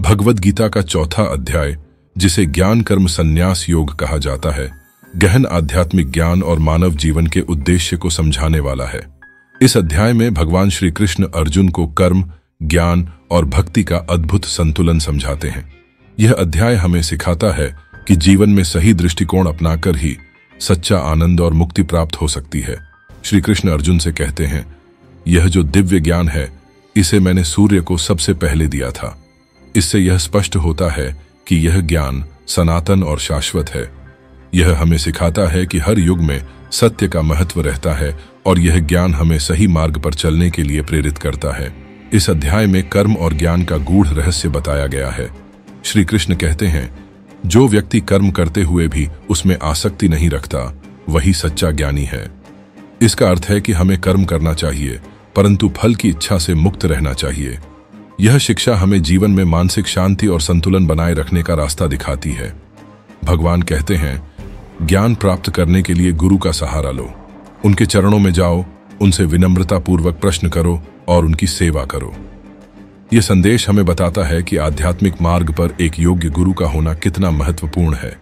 भगवद गीता का चौथा अध्याय, जिसे ज्ञान कर्म संन्यास योग कहा जाता है, गहन आध्यात्मिक ज्ञान और मानव जीवन के उद्देश्य को समझाने वाला है। इस अध्याय में भगवान श्री कृष्ण अर्जुन को कर्म, ज्ञान और भक्ति का अद्भुत संतुलन समझाते हैं। यह अध्याय हमें सिखाता है कि जीवन में सही दृष्टिकोण अपनाकर ही सच्चा आनंद और मुक्ति प्राप्त हो सकती है। श्री कृष्ण अर्जुन से कहते हैं, यह जो दिव्य ज्ञान है, इसे मैंने सूर्य को सबसे पहले दिया था। इससे यह स्पष्ट होता है कि यह ज्ञान सनातन और शाश्वत है। यह हमें सिखाता है कि हर युग में सत्य का महत्व रहता है और यह ज्ञान हमें सही मार्ग पर चलने के लिए प्रेरित करता है। इस अध्याय में कर्म और ज्ञान का गूढ़ रहस्य बताया गया है। श्री कृष्ण कहते हैं, जो व्यक्ति कर्म करते हुए भी उसमें आसक्ति नहीं रखता, वही सच्चा ज्ञानी है। इसका अर्थ है कि हमें कर्म करना चाहिए, परंतु फल की इच्छा से मुक्त रहना चाहिए। यह शिक्षा हमें जीवन में मानसिक शांति और संतुलन बनाए रखने का रास्ता दिखाती है। भगवान कहते हैं, ज्ञान प्राप्त करने के लिए गुरु का सहारा लो, उनके चरणों में जाओ, उनसे विनम्रतापूर्वक प्रश्न करो और उनकी सेवा करो। यह संदेश हमें बताता है कि आध्यात्मिक मार्ग पर एक योग्य गुरु का होना कितना महत्वपूर्ण है।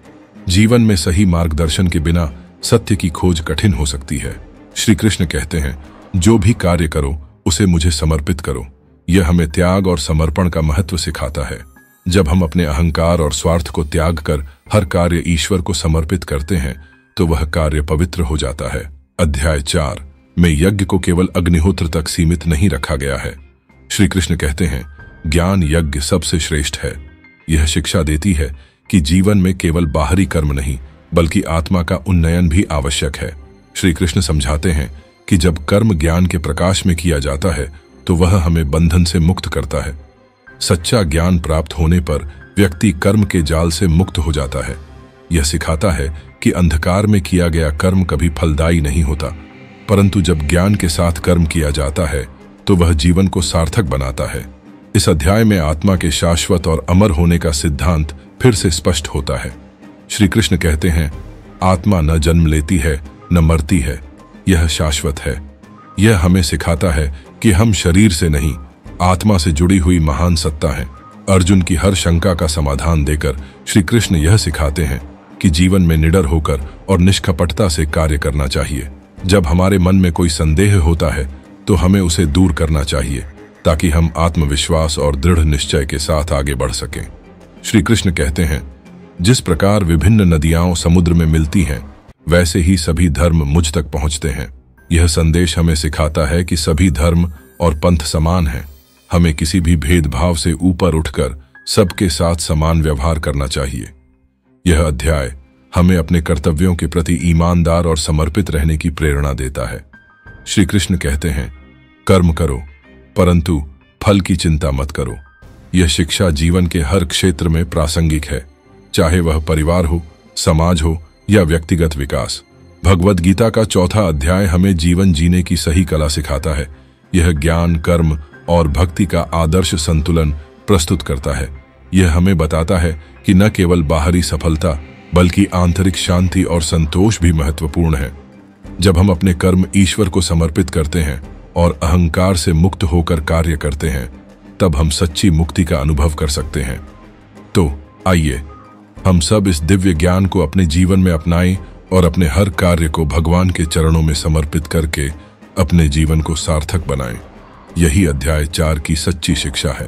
जीवन में सही मार्गदर्शन के बिना सत्य की खोज कठिन हो सकती है। श्री कृष्ण कहते हैं, जो भी कार्य करो उसे मुझे समर्पित करो। यह हमें त्याग और समर्पण का महत्व सिखाता है। जब हम अपने अहंकार और स्वार्थ को त्याग कर हर कार्य ईश्वर को समर्पित करते हैं, तो वह कार्य पवित्र हो जाता है। अध्याय 4 में यज्ञ को केवल अग्निहोत्र तक सीमित नहीं रखा गया है। श्री कृष्ण कहते हैं, ज्ञान यज्ञ सबसे श्रेष्ठ है। यह शिक्षा देती है कि जीवन में केवल बाहरी कर्म नहीं, बल्कि आत्मा का उन्नयन भी आवश्यक है। श्री कृष्ण समझाते हैं कि जब कर्म ज्ञान के प्रकाश में किया जाता है, तो वह हमें बंधन से मुक्त करता है। सच्चा ज्ञान प्राप्त होने पर व्यक्ति कर्म के जाल से मुक्त हो जाता है। यह सिखाता है कि अंधकार में किया गया कर्म कभी फलदायी नहीं होता, परंतु जब ज्ञान के साथ कर्म किया जाता है, तो वह जीवन को सार्थक बनाता है। इस अध्याय में आत्मा के शाश्वत और अमर होने का सिद्धांत फिर से स्पष्ट होता है। श्री कृष्ण कहते हैं, आत्मा न जन्म लेती है न मरती है, यह शाश्वत है। यह हमें सिखाता है कि हम शरीर से नहीं, आत्मा से जुड़ी हुई महान सत्ता हैं। अर्जुन की हर शंका का समाधान देकर श्री कृष्ण यह सिखाते हैं कि जीवन में निडर होकर और निष्कपटता से कार्य करना चाहिए। जब हमारे मन में कोई संदेह होता है, तो हमें उसे दूर करना चाहिए, ताकि हम आत्मविश्वास और दृढ़ निश्चय के साथ आगे बढ़ सकें। श्री कृष्ण कहते हैं, जिस प्रकार विभिन्न नदियां समुद्र में मिलती हैं, वैसे ही सभी धर्म मुझ तक पहुंचते हैं। यह संदेश हमें सिखाता है कि सभी धर्म और पंथ समान हैं। हमें किसी भी भेदभाव से ऊपर उठकर सबके साथ समान व्यवहार करना चाहिए। यह अध्याय हमें अपने कर्तव्यों के प्रति ईमानदार और समर्पित रहने की प्रेरणा देता है। श्री कृष्ण कहते हैं, कर्म करो, परंतु फल की चिंता मत करो। यह शिक्षा जीवन के हर क्षेत्र में प्रासंगिक है, चाहे वह परिवार हो, समाज हो या व्यक्तिगत विकास। भगवद गीता का चौथा अध्याय हमें जीवन जीने की सही कला सिखाता है। यह ज्ञान, कर्म और भक्ति का आदर्श संतुलन प्रस्तुत करता है। यह हमें बताता है कि न केवल बाहरी सफलता, बल्कि आंतरिक शांति और संतोष भी महत्वपूर्ण है। जब हम अपने कर्म ईश्वर को समर्पित करते हैं और अहंकार से मुक्त होकर कार्य करते हैं, तब हम सच्ची मुक्ति का अनुभव कर सकते हैं। तो आइए हम सब इस दिव्य ज्ञान को अपने जीवन में अपनाएं और अपने हर कार्य को भगवान के चरणों में समर्पित करके अपने जीवन को सार्थक बनाएं। यही अध्याय 4 की सच्ची शिक्षा है।